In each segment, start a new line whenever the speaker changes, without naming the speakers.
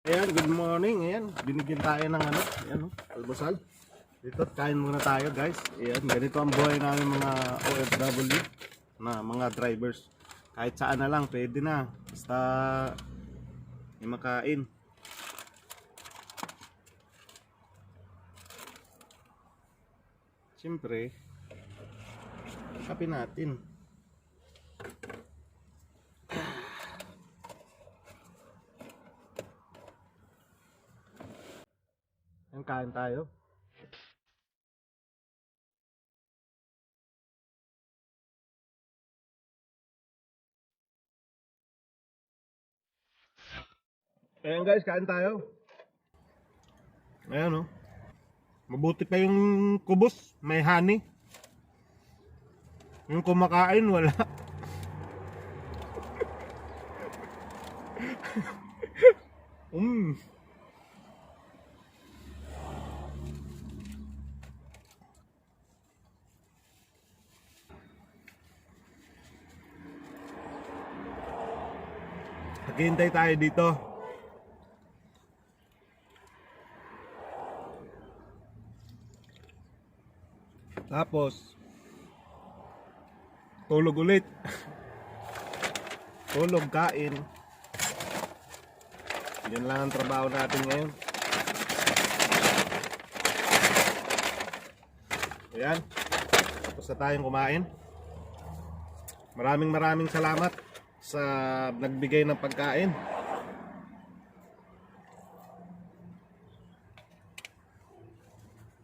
Ayan, good morning. Ayan, binigyan tayo ng ano, ayan, almusal. Dito, kain muna tayo guys. Ayan, ganito ang buhay namin mga OFW na mga drivers. Kahit saan na lang, pwede na. Basta may makain. Siyempre, kape natin. Ayan, kain tayo. Ayan guys, kain tayo. Ayan oh. Mabuti pa yung kubos, may honey. Yung kumakain, wala. Mm. Naghihintay tayo dito. Tapos tulog ulit. Tulog, kain. Yan lang ang trabaho natin ngayon. Ayan. Tapos na tayong kumain. Maraming salamat sa nagbigay ng pagkain.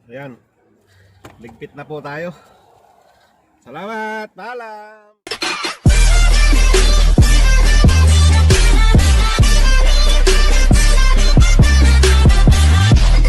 Ayan. Ligpit na po tayo. Salamat. Paalam.